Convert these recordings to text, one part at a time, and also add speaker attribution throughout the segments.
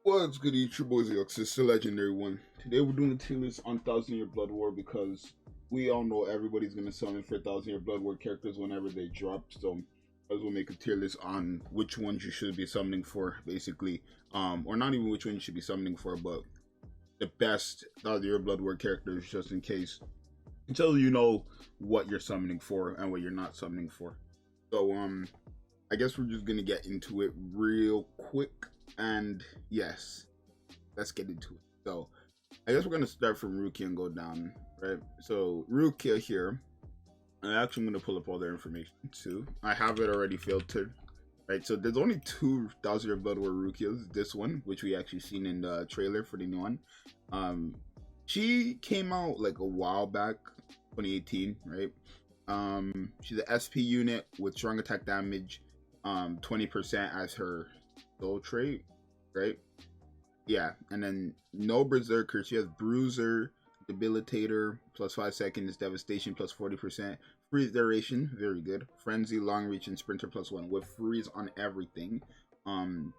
Speaker 1: What's good, eat your boys, Yhwach? It's the legendary one. Today we're doing a tier list on 1000 Year Blood War because we all know everybody's gonna summon for 1000 Year Blood War characters whenever they drop. So as we'll make a tier list on which ones you should be summoning for, basically. Or not even which one you should be summoning for, but the best 1000 Year Blood War characters, just in case, until you know what you're summoning for and what you're not summoning for. So I guess we're just gonna get into it real quick. And yes, let's get into it. So I guess we're gonna start from Rukia and go down, right? So Rukia here, I'm actually gonna pull up all their information too. I have it already filtered, right? So there's only two 1000 Year Blood War Rukias. This one, which we actually seen in the trailer for the new one. She came out like a while back, 2018, right? She's an SP unit with strong attack damage, 20% as her soul trait, right? Yeah, and then no berserker. She has bruiser, debilitator, plus 5 seconds, devastation, plus 40%, freeze duration, very good, frenzy, long reach, and sprinter, plus 1, with freeze on everything. And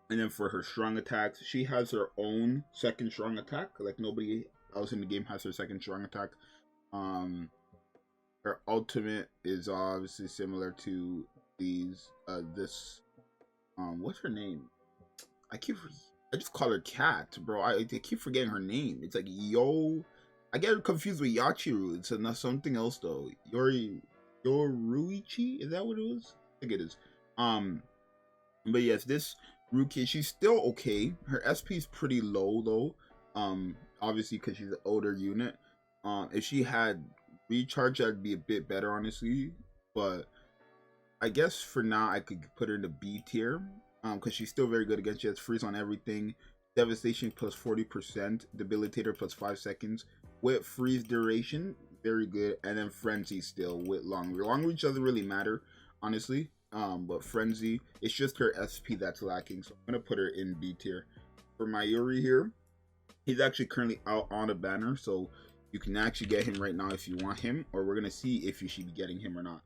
Speaker 1: then for her strong attacks, she has her own second strong attack. Like nobody else in the game has her second strong attack. Her ultimate is obviously similar to these. What's her name? I just call her Cat, bro. I keep forgetting her name. It's like I get her confused with Yachiru. It's not something else though. Yoruichi? Is that what it was? I think it is. But yes, this Rukia, she's still okay. Her SP is pretty low though. Obviously because she's an older unit. If she had recharge, that'd be a bit better, honestly. But I guess for now I could put her in the B tier. Because she's still very good against. She has freeze on everything, devastation plus 40%, debilitator plus 5 seconds, with freeze duration, very good, and then frenzy still with long reach doesn't really matter, honestly. But frenzy, it's just her SP that's lacking, so I'm gonna put her in B tier. For Mayuri here, he's actually currently out on a banner, so you can actually get him right now if you want him, or we're gonna see if you should be getting him or not.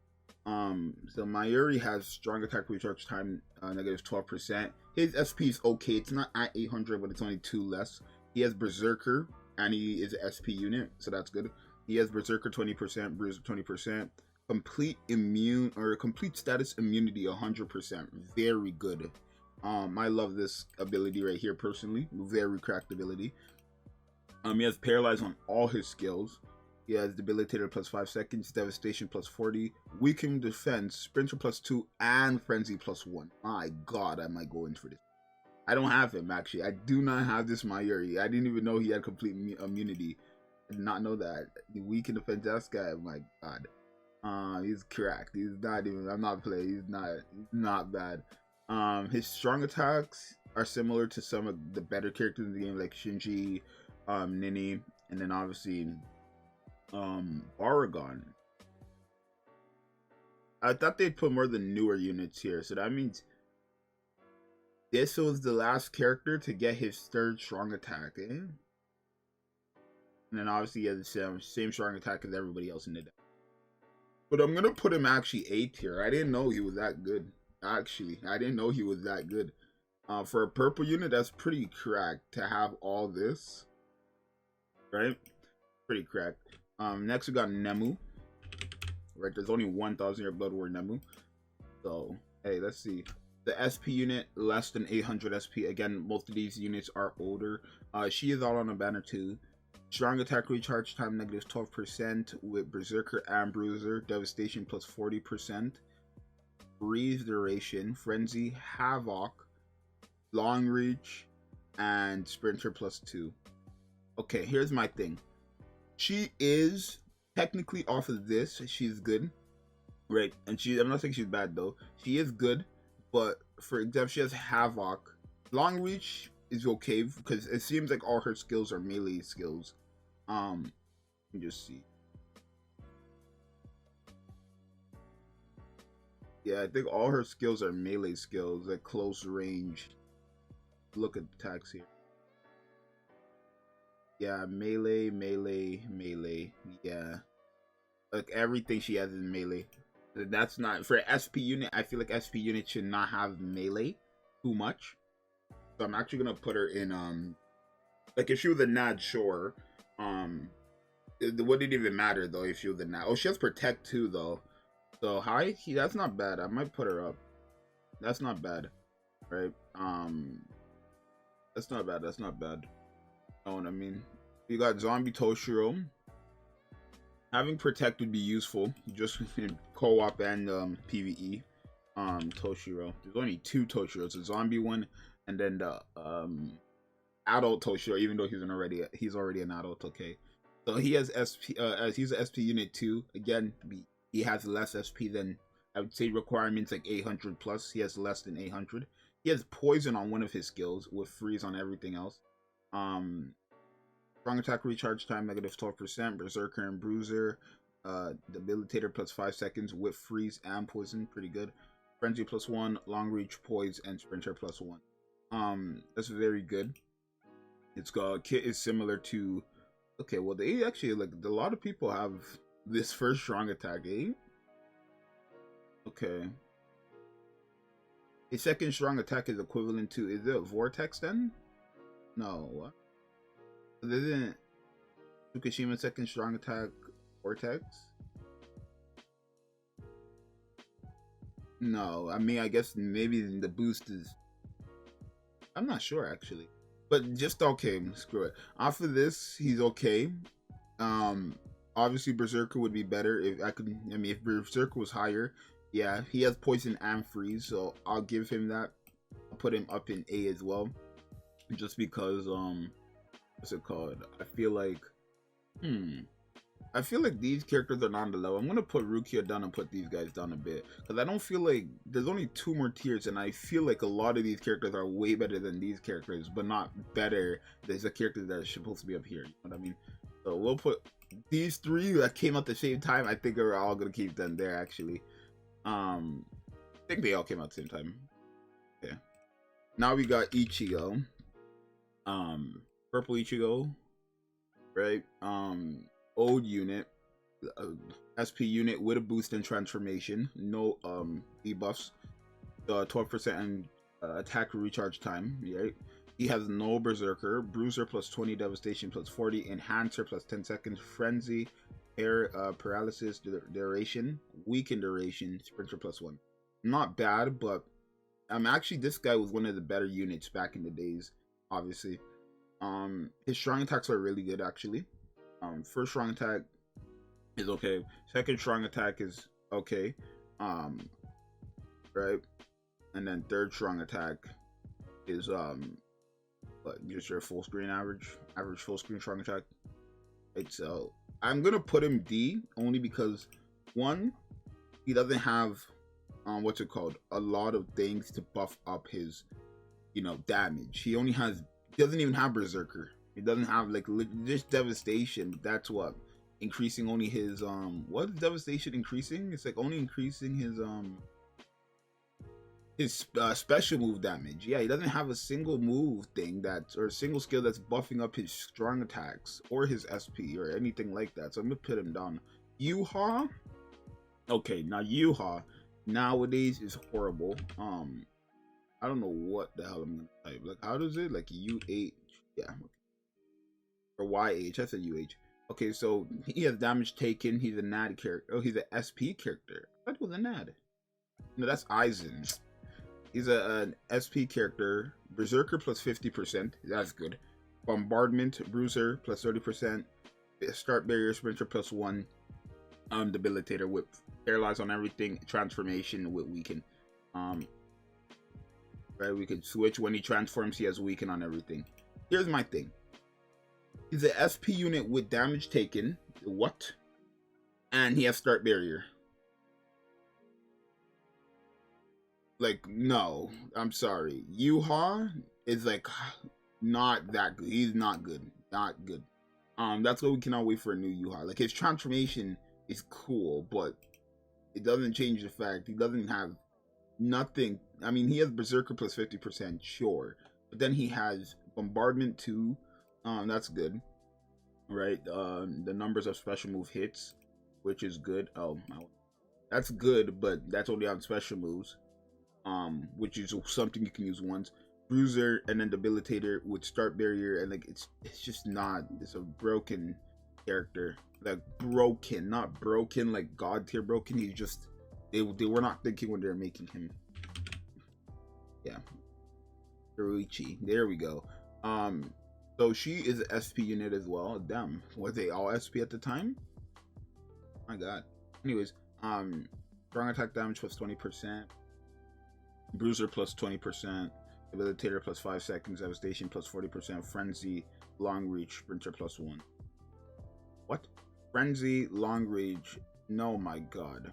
Speaker 1: So Mayuri has strong attack recharge time, negative 12%. His SP is okay. It's not at 800, but it's only 2 less. He has Berserker, and he is an SP unit, so that's good. He has Berserker 20%, Bruiser 20%, complete status immunity 100%. Very good. I love this ability right here personally. Very cracked ability. He has paralyzed on all his skills. He has debilitator plus 5 seconds, devastation plus 40, weakening defense, sprinter plus 2, and frenzy plus 1. My god, I might go in for this. I don't have him actually. I do not have this Mayuri. I didn't even know he had complete immunity. I did not know that. The weaken defense, this guy, my god. He's cracked. He's not even, I'm not playing. He's not bad. His strong attacks are similar to some of the better characters in the game, like Shinji, Nini, and then obviously Baragon. I thought they'd put more than newer units here, so that means this was the last character to get his third strong attack, eh? And then obviously he has the same strong attack as everybody else in the deck. But I'm gonna put him actually A tier. I didn't know he was that good. Actually, I didn't know he was that good. For a purple unit, that's pretty cracked to have all this, right? Pretty cracked. Next we got Nemu. Right, there's only 1000 Year Blood War Nemu. So, hey, let's see. The SP unit, less than 800 SP. Again, most of these units are older. She is out on a banner too. Strong attack recharge time, negative 12%, with Berserker and Bruiser. Devastation plus 40%. Freeze duration, Frenzy, Yhwach, long reach, and Sprinter plus 2. Okay, here's my thing. She is technically off of this. She's good, right? And I'm not saying she's bad though. She is good, but for example, she has Yhwach. Long reach is okay because it seems like all her skills are melee skills. Let me just see. Yeah, I think all her skills are melee skills, like close range. Look at the attacks here. Yeah, melee. Yeah, like everything she has is melee. That's not for SP unit. I feel like SP unit should not have melee too much. So I'm actually gonna put her in like if she was a Nad, sure. It wouldn't even matter though if she was a Nad. Oh, she has protect too though. So high, that's not bad. I might put her up. That's not bad, right? That's not bad. That's not bad. You know what I mean? You got Zombie Toshiro. Having protect would be useful, just co-op and PvE. Toshiro. There's only 2 Toshiros, a zombie one, and then the adult Toshiro. Even though he's already an adult. Okay, so he has SP. He's a SP unit 2. Again, he has less SP than I would say requirements like 800 plus. He has less than 800. He has poison on one of his skills with freeze on everything else. Strong attack recharge time negative 12%. Berserker and Bruiser. Debilitator plus 5 seconds with freeze and poison. Pretty good. Frenzy plus 1. Long reach, poise, and sprinter plus 1. That's very good. It's got kit is similar to. Okay, well they actually like a lot of people have this first strong attack, eh? Okay. A second strong attack is equivalent to, is it a vortex then? No, what? Isn't Tsukishima's second strong attack vortex? No, I mean I guess maybe the boost is, I'm not sure actually. But just okay, screw it. After this, he's okay. Obviously Berserker would be better if I could. I mean, if Berserker was higher, yeah, he has poison and freeze, so I'll give him that. I'll put him up in A as well, just because what's it called? I feel like these characters are not on the level. I'm gonna put Rukia down and put these guys down a bit because I don't feel like there's only 2 more tiers, and I feel like a lot of these characters are way better than these characters, but not better. There's a character that are supposed to be up here. You know what I mean? So we'll put these 3 that came at the same time. I think we're all gonna keep them there actually. I think they all came out at the same time. Yeah. Now we got Ichigo. Purple Ichigo, right? Old unit, SP unit with a boost in transformation, no debuffs, 12% and attack recharge time, right? He has no Berserker, Bruiser plus 20, Devastation plus 40, Enhancer plus 10 seconds, Frenzy, Air Paralysis duration, Weaken duration, Sprinter plus 1. Not bad, but actually this guy was one of the better units back in the days, obviously. His strong attacks are really good actually. First strong attack is okay. Second strong attack is okay. Right, and then third strong attack is just your full screen average full screen strong attack. Right, so I'm gonna put him D only because 1, he doesn't have what's it called, a lot of things to buff up his damage. He doesn't even have Berserker. He doesn't have like just devastation. That's what increasing only his what is devastation increasing? It's like only increasing his special move damage. Yeah, he doesn't have a single move thing or a single skill that's buffing up his strong attacks or his SP or anything like that. So I'm gonna put him down. Yhwach. Okay, now Yhwach nowadays is horrible. I don't know what the hell I'm gonna type. Like, how does it like UH? Yeah, or YH. I said UH. Okay, so he has damage taken. He's a NAD character. Oh, he's an SP character. That was a NAD. No, that's Aizen. He's an SP character. Berserker plus 50%. That's good. Bombardment, Bruiser plus 30%. Start barrier, Sprinter plus 1. Debilitator with paralyze on everything. Transformation with weaken. Right, we could switch when he transforms. He has weaken on everything. Here's my thing. He's an SP unit with damage taken. What? And he has start barrier. Like, no, I'm sorry. Yhwach is like not that good. He's not good. Not good. That's why we cannot wait for a new Yhwach. Like, his transformation is cool, but it doesn't change the fact he doesn't have nothing. I mean, he has Berserker plus 50%, sure. But then he has Bombardment 2. That's good. Right? The numbers of special move hits, which is good. That's good, but that's only on special moves. Which is something you can use once. Bruiser, and then Debilitator with Start Barrier, and like it's just not. It's a broken character, like broken, not broken like God tier broken. He's just they were not thinking when they were making him. Yeah, Hiroichi. There we go. So she is an SP unit as well. Damn, were they all SP at the time? My God. Anyways, strong attack damage plus 20%, Bruiser plus 20%, Debilitator plus 5 seconds, Devastation plus 40%, Frenzy, Long Reach, Sprinter plus 1. What? Frenzy, Long Reach. No, my God.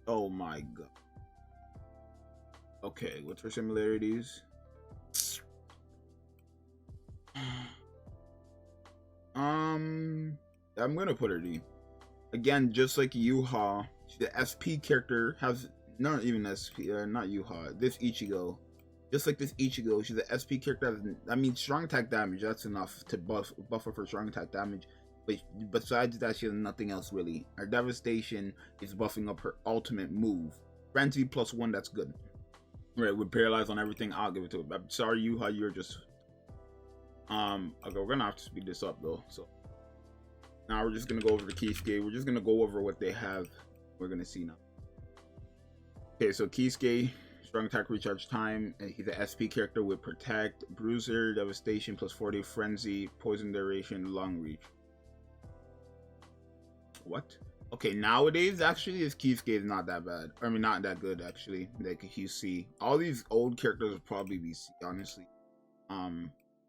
Speaker 1: Oh my God. Okay, what's her similarities? I'm gonna put her D. Again, just like Yhwach, the SP character has not even SP, not Yhwach. This Ichigo, just like this Ichigo, she's an SP character. I mean, strong attack damage. That's enough to buff her for strong attack damage. But besides that, she has nothing else really. Her devastation is buffing up her ultimate move. Frenzy plus 1. That's good. Right, with paralyze on everything, I'll give it to her. I'm sorry, Yhwach, you're just. Okay, we're gonna have to speed this up though. So now we're just gonna go over the Kisuke. We're just gonna go over what they have. We're gonna see now. Okay, so Kisuke, strong attack recharge time. He's an SP character with Protect, Bruiser, Devastation plus 40, Frenzy, Poison Duration, Long Reach. What? Okay, nowadays actually his Kisuke is not that bad. I mean, not that good actually. Like he's C. All these old characters would probably be C, honestly.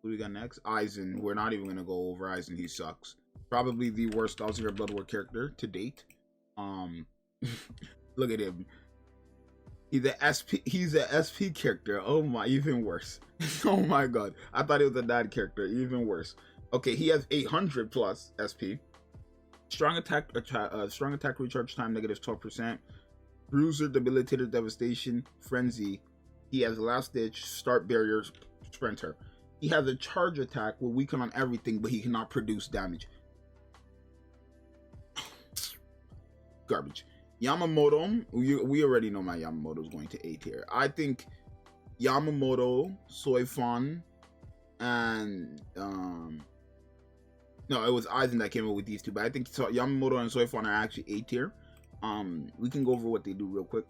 Speaker 1: Who do we got next? Aizen. We're not even gonna go over Aizen. He sucks. Probably the worst Thousand Blood War character to date. Look at him. He's a SP character. Oh my, even worse. Oh my God. I thought he was a dad character. Even worse. Okay, he has 800 plus SP. Strong attack recharge time negative 12%. Bruiser, Debilitator, Devastation, Frenzy. He has Last Ditch, Start Barriers, Sprinter. He has a charge attack with weaken on everything, but he cannot produce damage. Garbage. Yamamoto, we already know my Yamamoto is going to A tier. I think Yamamoto, Soi Fon, and no, it was Aizen that came up with these two, but I think Yamamoto and Soi Fon are actually A tier. We can go over what they do real quick.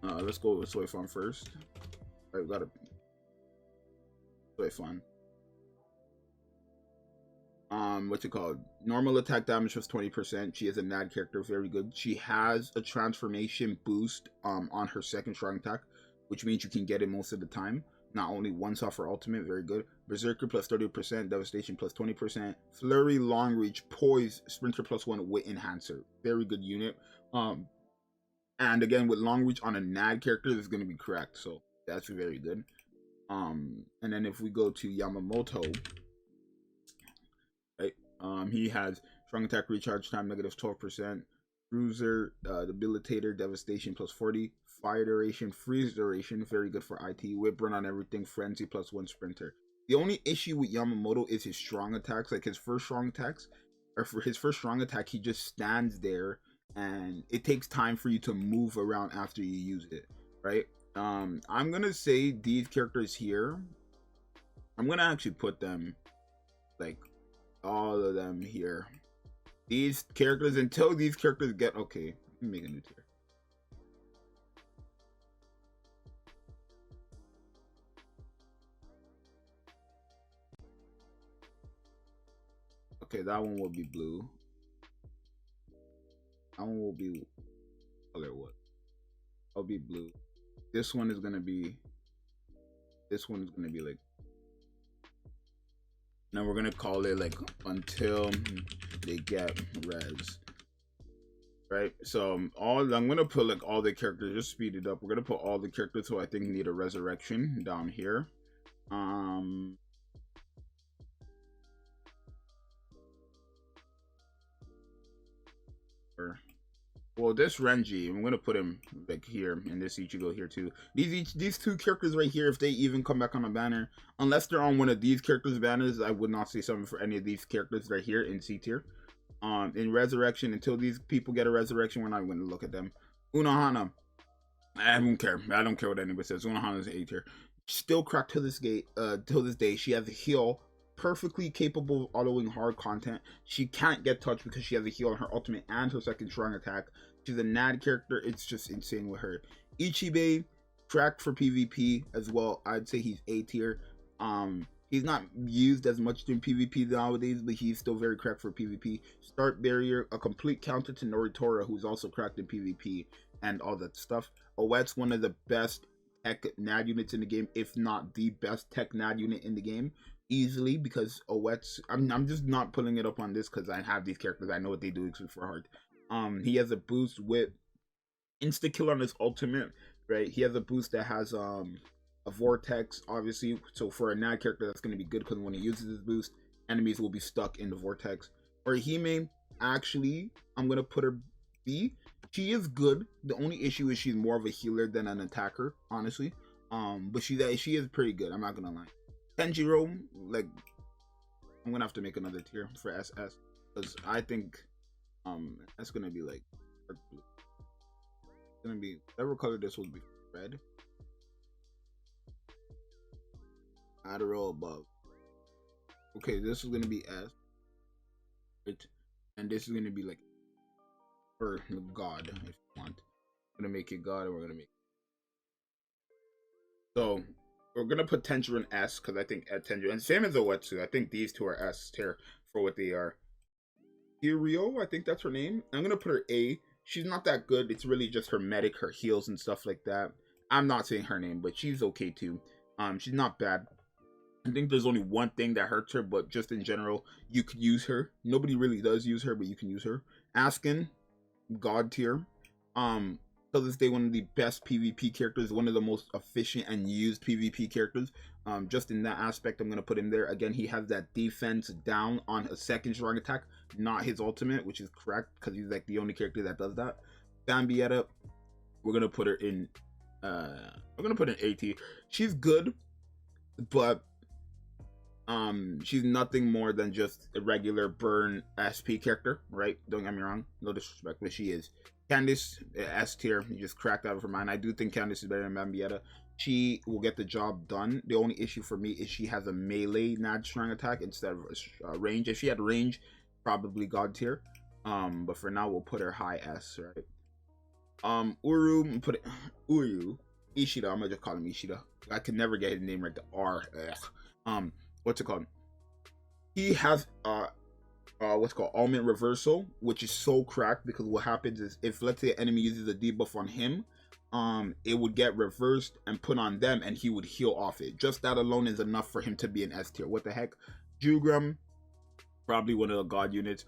Speaker 1: Let's go with Soi Fon first. All right, we got a Soi Fon. What's it called? Normal attack damage was 20%. She is a NAD character, very good. She has a transformation boost on her second strong attack, which means you can get it most of the time. Not only once off her ultimate, very good. Berserker plus 30%, Devastation plus 20%, Flurry, Long Reach, Poise, Sprinter plus 1, Wit Enhancer. Very good unit. And again, with Long Reach on a NAD character, this is going to be correct. So that's very good. And then if we go to Yamamoto, right? He has strong attack recharge time negative 12%, Bruiser, Debilitator, Devastation plus 40, Fire Duration, Freeze Duration, very good for IT, Whip Run on everything, Frenzy plus 1 Sprinter. The only issue with Yamamoto is his strong attacks. Like his first strong attacks, or for his first strong attack, he just stands there and it takes time for you to move around after you use it, right? I'm gonna say these characters here, I'm gonna actually put them like all of them here. These characters, until these characters get okay, let me make a new tier. Okay, that one will be blue. That one will be color what? I'll be blue. This one is gonna be like, now we're gonna call it like until they get res, right? So I'm gonna put like all the characters, just speed it up. We're gonna put all the characters who I think need a resurrection down here. Well, this Renji, I'm gonna put him like here, and this Ichigo here too. These two characters right here, if they even come back on a banner, unless they're on one of these characters' banners, I would not say something for any of these characters right here in C tier. In resurrection, until these people get a resurrection, we're not going to look at them. Unohana, I don't care. I don't care what anybody says. Unohana is A tier. Still cracked to this day. Till this day, she has a heal, perfectly capable of autoing hard content. She can't get touched because she has a heal on her ultimate and her second strong attack. She's a NAD character. It's just insane with her. Ichigo, cracked for PvP as well. I'd say he's A tier. He's not used as much in PvP nowadays, but he's still very cracked for PvP. Start barrier, a complete counter to Noritora, who's also cracked in PvP and all that stuff. Owet's one of the best tech NAD units in the game, if not the best tech NAD unit in the game, easily, because Owet's, I'm just not putting it up on this because I have these characters. I know what they do for hard. He has a boost with insta kill on his ultimate, right? He has a boost that has a vortex, obviously. So for a NAD character, that's going to be good because when he uses his boost, enemies will be stuck in the vortex. Or Hime, actually, I'm going to put her B. She is good. The only issue is she's more of a healer than an attacker, honestly. But she is pretty good. I'm not gonna lie. Tenjiro, like, I'm gonna have to make another tier for SS because I think that's gonna be like dark blue. It's gonna be whatever color this will be, red. Adderall above. Okay, this is gonna be S, right? And this is gonna be like for God, if you want. I'm gonna make it God, and we're gonna make it. So we're gonna put Tenjiro in S because I think at Tenjiro, and same as Owetsu, I think these two are S tier for what they are. Irio, I think that's her name. I'm gonna put her A. She's not that good. It's really just her medic, her heals and stuff like that. I'm not saying her name, but she's okay too. She's not bad. I think there's only one thing that hurts her, but just in general, you could use her. Nobody really does use her, but you can use her. Askin, God tier. To this day, one of the best PvP characters, one of the most efficient and used PvP characters. Just in that aspect, I'm gonna put him there. Again, he has that defense down on a second strong attack, not his ultimate, which is correct because he's like the only character that does that. Bambietta, we're gonna put her in. We're gonna put in AT. She's good, but she's nothing more than just a regular burn SP character, right? Don't get me wrong, no disrespect, but she is. Candice, S tier, you just cracked out of her mind. I do think Candice is better than Bambietta. She will get the job done. The only issue for me is she has a melee NAD strong attack instead of range. If she had range, probably God tier. But for now, we'll put her high S, right? Uryu, put it Uryu. Ishida, I'm gonna just call him Ishida. I can never get his name right. The R. Ugh. What's it called? He has what's called augment reversal, which is so cracked because what happens is if let's say an enemy uses a debuff on him, it would get reversed and put on them and he would heal off it. Just that alone is enough for him to be an S tier. What the heck? Jugram, probably one of the god units.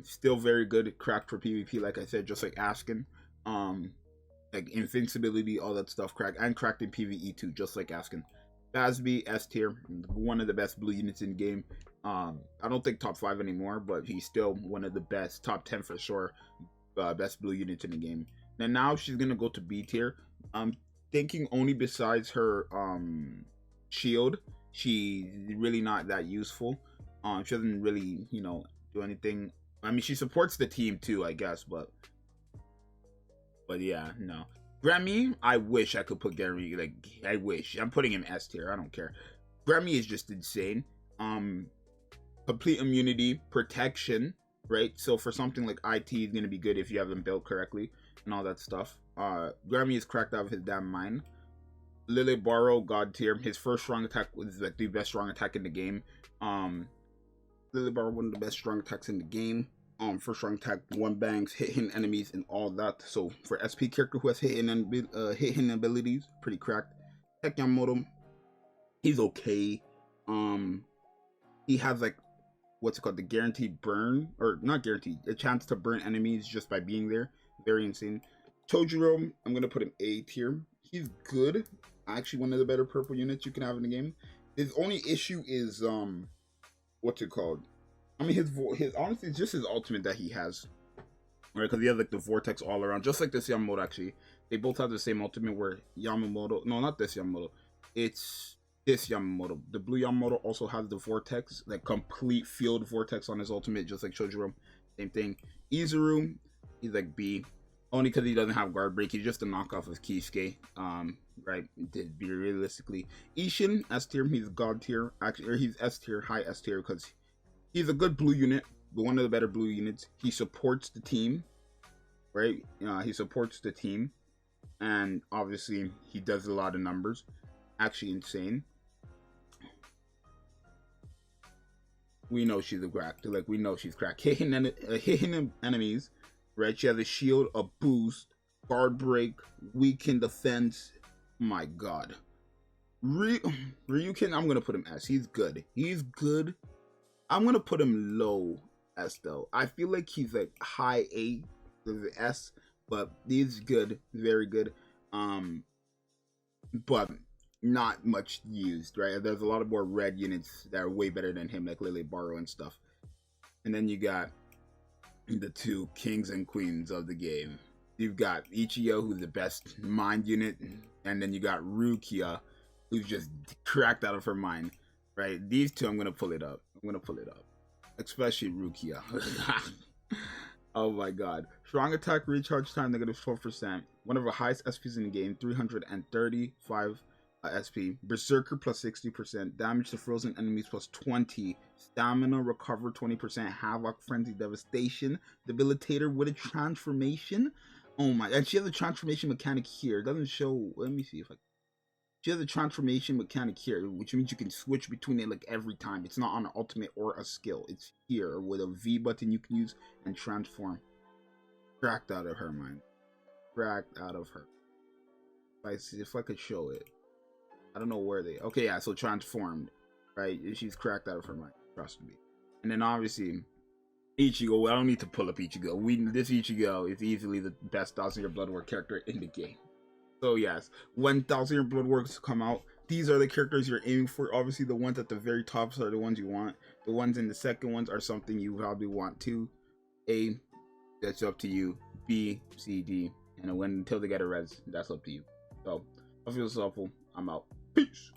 Speaker 1: Still very good, cracked for PvP, like I said, just like Askin. Like invincibility, all that stuff, cracked and cracked in PvE too, just like Askin. Basby, S tier, one of the best blue units in the game. I don't think top 5 anymore, but he's still one of the best, top 10 for sure, best blue units in the game. And now she's gonna go to B tier. I'm thinking only besides her shield, she's really not that useful. She doesn't really, you know, do anything. I mean, she supports the team too, I guess, but yeah, no. Grammy, I wish I could put Gary, like, I wish. I'm putting him S tier, I don't care. Grammy is just insane. Complete immunity, protection, right? So for something like IT is going to be good if you have them built correctly and all that stuff. Grammy is cracked out of his damn mind. Lily Barrow, God tier. His first strong attack was like the best strong attack in the game. Lily Barrow, one of the best strong attacks in the game. First strong attack, one bangs, hit hidden enemies, and all that. So for SP character who has hit hidden abilities, pretty cracked. Tech Yamamoto, he's okay. He has like what's it called, the guaranteed burn, or not guaranteed, a chance to burn enemies just by being there. Very insane. Toshiro, I'm gonna put an A tier. He's good. Actually, one of the better purple units you can have in the game. His only issue is what's it called? I mean, his honestly, it's just his ultimate that he has, right? Because he has like the vortex all around, just like this Yamamoto. Actually, they both have the same ultimate. Where Yamamoto, no, not this Yamamoto, it's this Yamamoto. The blue Yamamoto also has the vortex, like complete field vortex on his ultimate, just like Shojiro. Same thing. Izuru, he's like B, only because he doesn't have guard break. He's just a knockoff of Kisuke. right? To be realistically, Ishin S tier, he's god tier, actually, or he's S tier, high S tier, because he's a good blue unit, but one of the better blue units. He supports the team, right? He supports the team, and obviously he does a lot of numbers. Actually, insane. We know she's a crack. Like, we know she's crack. Hitting enemies, right? She has a shield, a boost, guard break, weaken defense. My God. Ryukin, I'm gonna put him S. He's good. He's good. I'm gonna put him low S though. I feel like he's like high A, S, but he's good, very good. But not much used, right? There's a lot of more red units that are way better than him, like Lily Barrow and stuff. And then you got the two kings and queens of the game. You've got Ichigo, who's the best mind unit, and then you got Rukia, who's just cracked out of her mind, right? These two, I'm gonna pull it up. Especially Rukia. Oh my God. Strong attack recharge time, negative 12%. One of the highest SPs in the game, 335 SP. Berserker plus 60%. Damage to frozen enemies plus 20. Stamina recover 20%. Havoc, frenzy, devastation. Debilitator with a transformation. Oh my, and she has a transformation mechanic here. It doesn't show, let me see if I, she has a transformation mechanic here, which means you can switch between it like every time. It's not on an ultimate or a skill. It's here with a V button you can use and transform. Cracked out of her mind. Cracked out of her. If I could show it. I don't know where they, okay, yeah, so transformed, right? She's cracked out of her mind, trust me. And then obviously Ichigo, well, I don't need to pull up Ichigo. This Ichigo is easily the best 1000-year blood war character in the game. So yes, when 1000-year blood works come out, these are the characters you're aiming for. Obviously the ones at the very top are the ones you want. The ones in the second ones are something you probably want to. A, that's up to you. B, C, D, and when until they get a res, that's up to you. So hopefully it's helpful. I'm out. Peace.